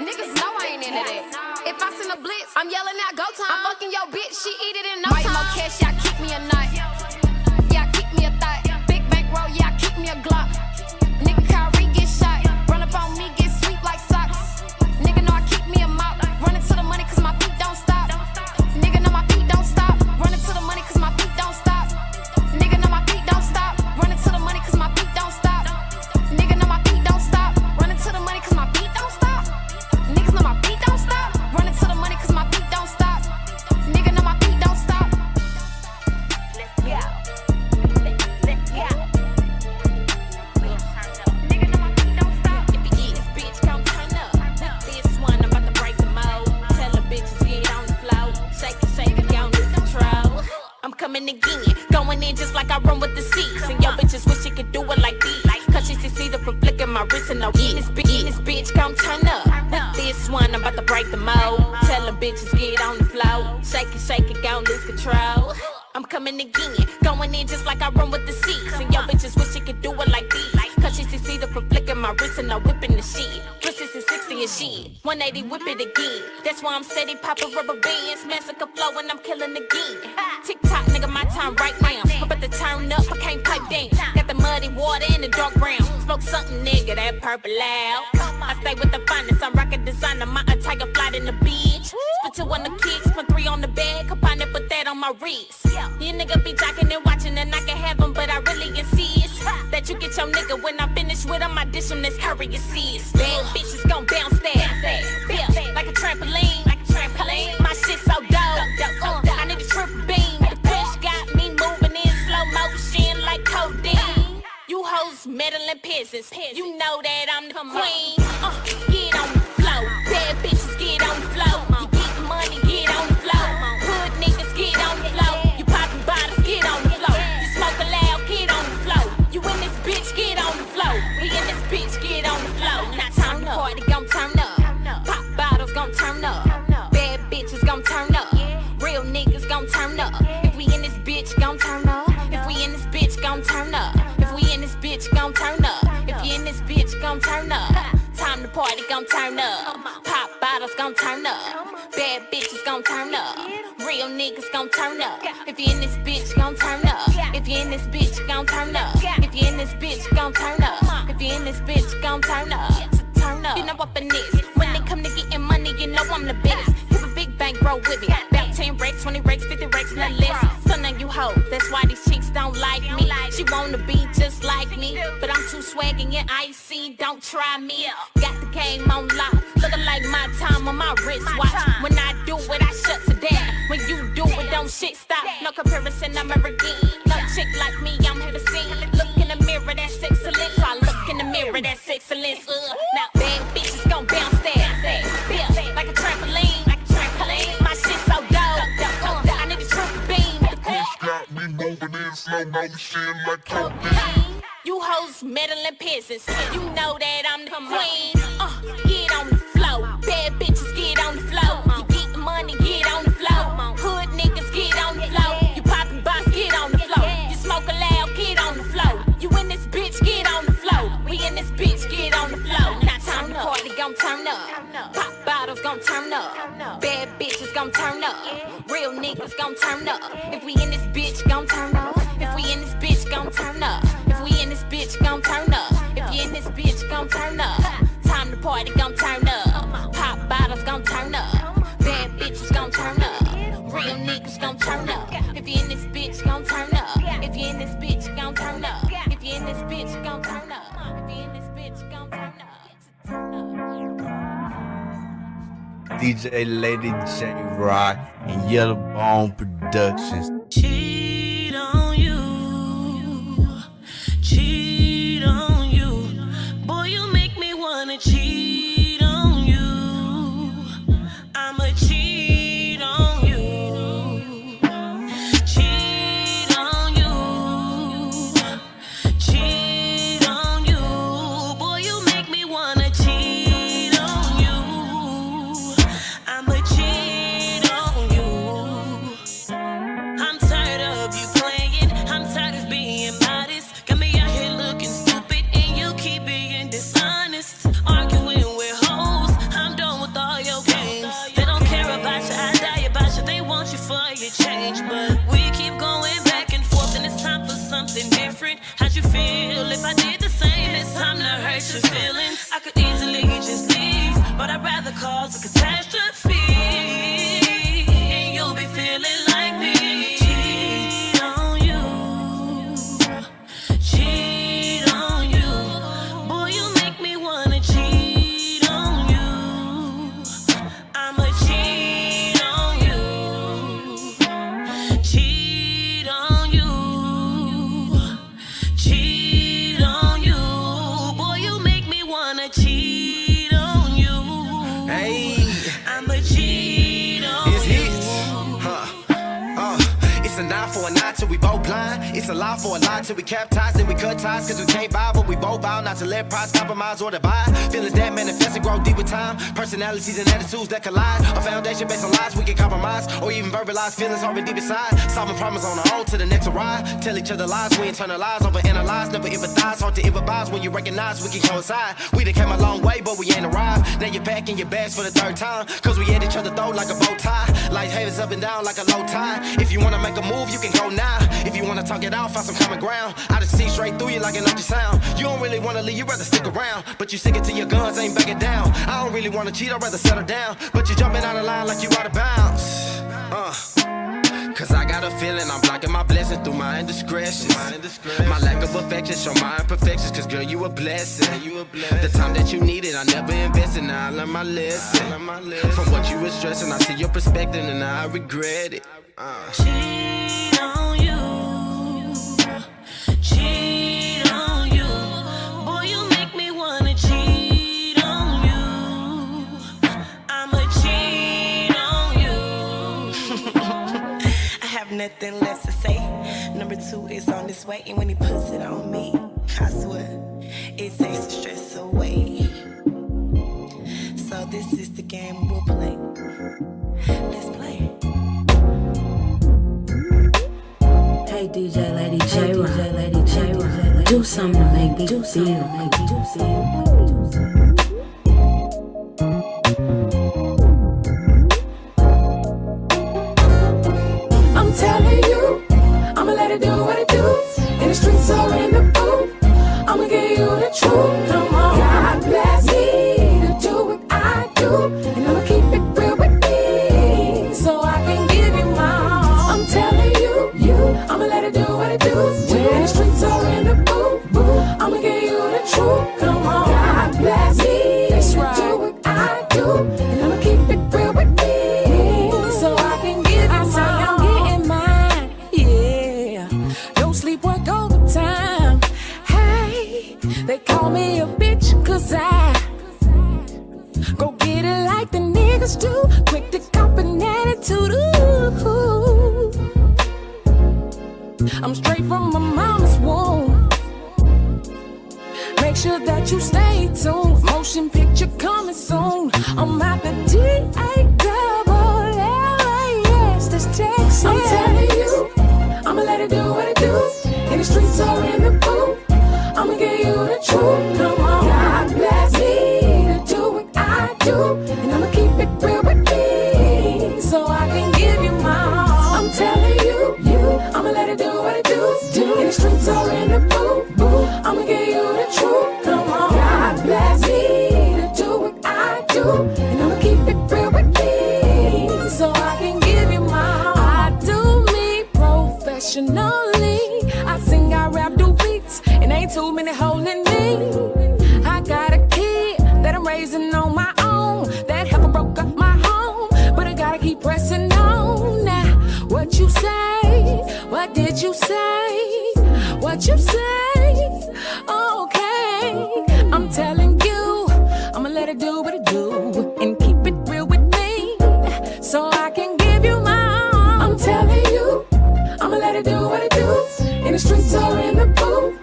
Niggas know I ain't into that. If I send a blitz, I'm yelling out go time. I'm fucking your bitch, she eat it in no time. More cash, y'all kick me a nut. Y'all kick me a thought. Big bankroll, y'all kick me a Glock. Nigga Kyrie get shot. Run up on me, get sweep like socks. Nigga know I kick me a mop. Running to the money cause my feet don't stop. Nigga know my feet don't stop. Running to the money cause my feet don't stop. Nigga know my feet don't stop. Running to the money cause my feet don't stop. Nigga know my feet don't stop. Running to the money cause my feet don't stop. Niggas know my feet don't stop. Running to the money cause my feet don't stop. Nigga know my feet don't stop. Let's go. Let's go. Nigga know my feet don't stop. If he is, bitch, come turn up. This one, I'm about to break the mold. Tell the bitches get on the floor. Shake it, down lose control. I'm coming again, going in just like I run with the seats. And yo bitches wish you could do it like these. Cause she see the flicking my wrist and no this bitch come turn up. This one, I'm about to break the mold. Tell them bitches get on the floor. Shake it, gon' lose control. I'm coming again, going in just like I run with the seats. And yo bitches wish you could do it like these. Cause she see the flicking my wrist and no whipping the shit. Wrists is 60 and shit, 180 whip it again. That's why I'm steady popping rubber bands. Massacre flow and I'm killing again. TikTok, nigga, my time right now. I'm about to turn up, I can't pipe down. Got the muddy water in the dark brown. Smoke something, nigga, that purple loud. I stay with the finest, I'm rockin' designer. My tiger flight in the beach. Spit 2 on the kicks, put 3 on the bed. Combine it, put that on my wrist. You nigga be jockin' and watchin' and I can have him, but I really insist that you get your nigga when I finish with him. I dish him, this curry assist. Bad bitches gon' bounce that. Yeah, like a trampoline. My shit so dope. I need a triple beam. The push got me moving in slow motion like codeine. You hoes meddling peasants. You know that I'm the queen. Get on the floor. Bad bitches get on the floor. You get money, get on the floor. Hood niggas get on the floor. You poppin' bottles, get on the floor. You smoke loud, get on the floor. You in this bitch, get on the floor. We in this bitch, get on the floor. Now time to party gon' turn up. Pop bottles gon' turn up. Bad bitches gon' turn up. Real niggas gon' turn up. If we in this bitch, gon' turn up. If we in this bitch, gon' turn up. If we in this bitch, gon' turn up. If you in this bitch, gon' turn up. Time to party gon' turn up. Pop bottles gon' turn up. Bad bitches gon' turn up. Real niggas gon' turn up. If you in this bitch, gon' turn up. If you in this bitch, gon' turn up. If you in this bitch, gon' turn up. If you in this bitch, gon' turn up. Turn up. You know what it is. When they come to getting money, you know I'm the best. Keep a big bank, bro, with me. About 10 racks, 20 racks, 50 racks, nothing less. So now you hoe. That's why these chicks don't like me. She wanna be just like me, but I'm too swaggy and icy. Don't try me. Got the game on lock, looking like my time on my wristwatch. When I do it, I shut it down. When you do it, don't shit stop. No comparison, I'm arrogant. No chick like me, I'm here to see. Look in the mirror, that's excellence. I look in the mirror, that's excellence. Now bad bitches gon' bounce that. Yeah, like a trampoline. My shit so dope. I need a triple beam. The push got me moving in slow motion like codeine. You hoes meddling peasants. You know that I'm the queen. Get on the floor. Bad bitches get on the floor. You get the money, get on the floor. Hood niggas get on the floor. You poppin' box, get on the floor. You smoke loud, get on the floor. You in this bitch, get on the floor. We in this bitch, get on the floor. Now time to party gon' turn up. Pop bottles gon' turn up. Bad bitches gon' turn up. Real niggas gon' turn up. If we in this bitch, gon' turn up. If we in this bitch, gon' turn up. If we in this bitch, gon' turn up. If you in this bitch, gon' turn up. Time to party gon' turn up. Pop bottles gon' turn up. Bad bitches gon' turn up. Real niggas gon' turn up. If you in this bitch, gon' turn up. If you in this bitch, gon' turn up. If you in this bitch, gon' turn up. If you in this bitch, gon' turn up. DJ Lady JAROQ and Yellowbone Productions. Cheat on you. Cheat on you. Boy, you make me wanna cheat on you. I'ma cheat on you. Cheat on you. Cheat on you. Boy, you make me wanna cheat on you. I'ma cheat on you. I'm takes a lot for a lot till we cap ties, then we cut ties, cause we can't buy, but we both vow not to let price compromise or divide. Feelings that manifest and grow deep with time, personalities and attitudes that collide. A foundation based on lies we can compromise, or even verbalize feelings already deep inside. Solving problems on our own to the next ride. Tell each other lies, we internalize, overanalyze, never empathize. Hard to improvise when you recognize we can coincide. We done came a long way, but we ain't arrived. Now you're back in your bags for the third time, cause we at each other throat like a bow tie. Life haters up and down like a low tide. If you wanna make a move, you can go now. If you wanna talk it out, find some common ground. I just see straight through you like an ultrasound. You don't really wanna leave, you rather stick around, but you stick it to your guns, ain't backing down. I don't really wanna cheat, I'd rather settle down, but you jumping out of line like you out of bounds. Cause I got a feeling I'm blocking my blessing through my indiscretions. My lack of affection show my imperfections, cause girl, you a blessing. The time that you needed, I never invested, now I learned my lesson. From what you were stressing, I see your perspective and now I regret it. Cheat on you. Cheat on you. Boy, you make me wanna cheat on you. I'ma cheat on you. I have nothing left to say. Number 2 is on its way, and when he puts it on me, I swear it takes the stress away. So this is the game we'll play. Let's play. Hey DJ Lady JAROQ, do something to make me feel. I'm telling you, I'ma let it do what it do. In the streets or in the booth, I'ma give you the truth. Come on, God bless me to do what I do, and I'ma keep it real with me, so I can give you my all. I'm telling you, I'ma let it do what it do. In the streets or in the booth, I'ma give you the truth. Come on, God bless me to do what I do, and I'ma keep it real with me, so I can give you my all. Work overtime. Hey, they call me a bitch cause I go get it like the niggas do. Quick to cop an attitude. Ooh. I'm straight from my mama's womb. Make sure that you stay tuned. Motion picture coming soon. I'm at the DALLAS. This Texas. I'm telling you, I'ma let it do what it do. In the streets or in the booth, I'ma give you the truth. Come on, God bless me to do what I do, and I'ma keep it real with me, so I can give you my all. I'm telling you, I'ma let it do what it do. In the streets or in the booth, I'ma give you the truth. Come on, God bless me to do what I do, and I'ma keep it real with me, so I can give you my all. I do me professionally. I sing, I rap, do beats, and ain't too many holding me. I got a kid that I'm raising on my own, that helped broke up my home, but I gotta keep pressing on. Now, what you say? What did you say? What you say? Okay, I'm telling you, I'ma let it do what it do, and keep it real with me, so I can give you my all. I'm telling you, I'ma let it do what it do. In the streets or in the booth,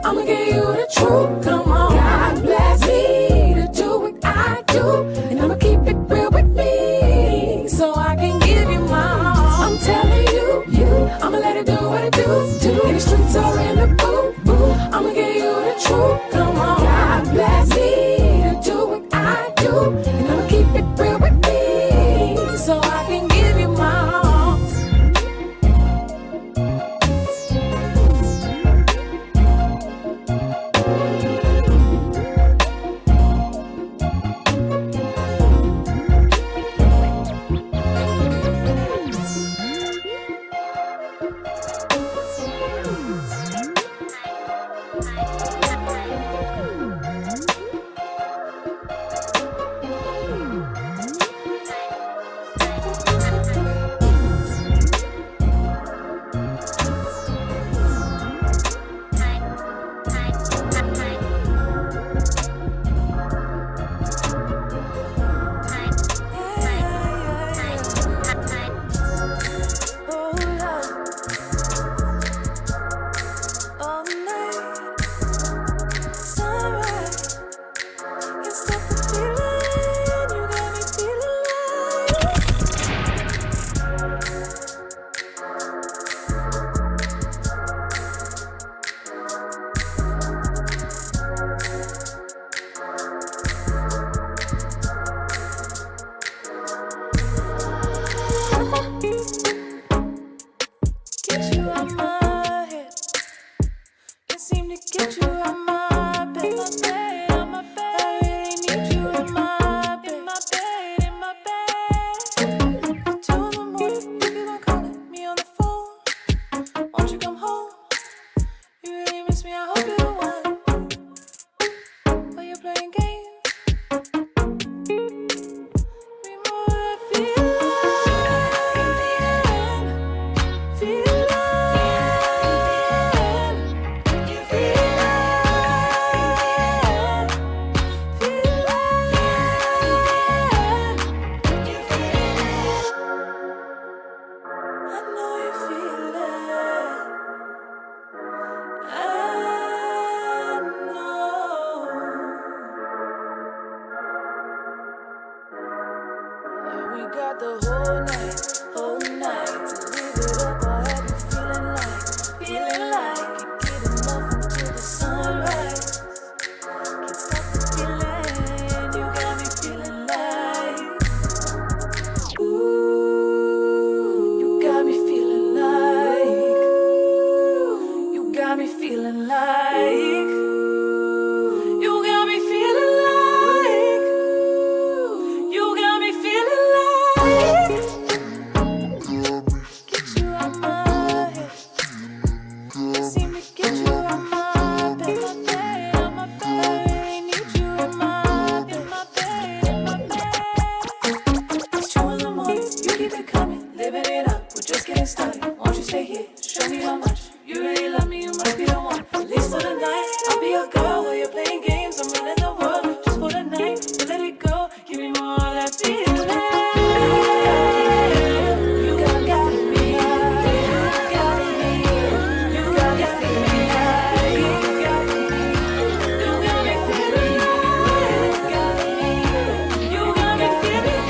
I'ma give you the truth. Come on, God bless me to do what I do, and I'ma keep it real with me, so I can give you my all. I'm telling you, I'ma let it do what it do. In the streets or in the booth, I'ma give you the truth. Come on, God bless me to do what I do, the whole night, to live it up. Or have you feeling like you get enough until the sunrise? Can't stop the feeling, you got me feeling like, ooh, you got me feeling like, you got me feeling like, you got me feeling like, you got me feeling like. Get you out my head. See me get you out my bed, out my bed. I need you in my bed, It's 2 in the morning, you keep it coming, living it up. We're just getting started. Won't you stay here? Show me how much you really love me. You must be the one. At least for the night, I'll be your girl while you're playing games. I'm running the world just for the night. So let it go. Give me more of that feeling. You got me, you got me feeling like, you got me feeling like, you got me feeling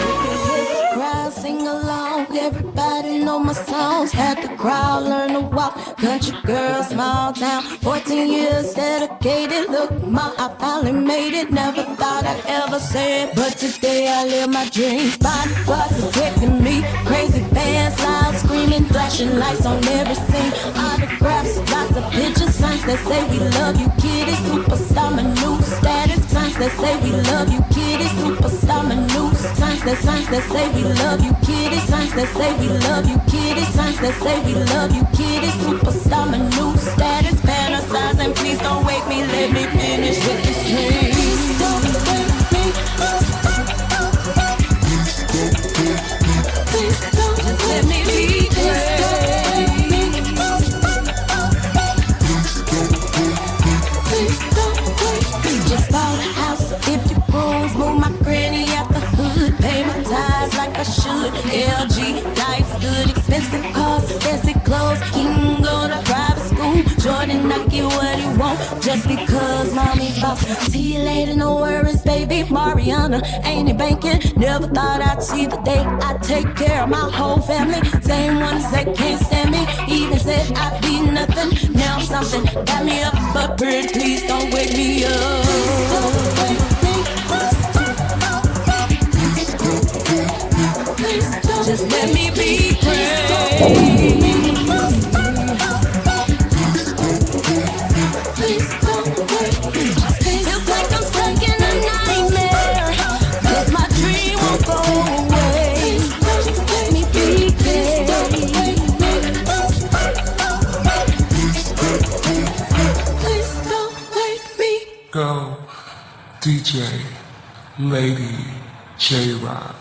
like. Crowd sing along, everybody know my songs. Had the crowd learn to walk, country girl, small town. 14 years dedicated, look ma, I finally made it. Never thought I'd ever say it, but today I live my dreams. Bodyguards protecting me, crazy fans, loud screaming, flashing lights on every scene. Autographs, lots of pictures, signs that say we love you, kiddy. Superstar, my new status, signs that say we love you, kiddy. Superstar, my new signs that say we love you, kiddy. Signs that say we love you, kiddy. Signs that say we love you, kiddy. Superstar, my new status, fantasizing. Please don't wake me, let me finish with this dream. Please don't wake me. Please don't just let me be great. Just bought a house, 50 rooms, move my granny out the hood, pay my tithes like I should. LG, life's good, expensive cars, fancy clothes, he can go to private school. Jordan, I get what he want, just because mommy's boss. See you later, no worries, baby. Mariana, ain't it banking? Never thought I'd see the day I take care of my whole family. Same ones that can't stand me, even said I'd be nothing. Now I'm something, got me up, but pretty please don't wake me up. Please don't wake me up. Please don't just let me be great. Please don't wake me up. Feels like I'm stuck in a nightmare, 'cause my dream won't go away. Just let me be great. Please don't wake me. Go, DJ, Lady JAROQ.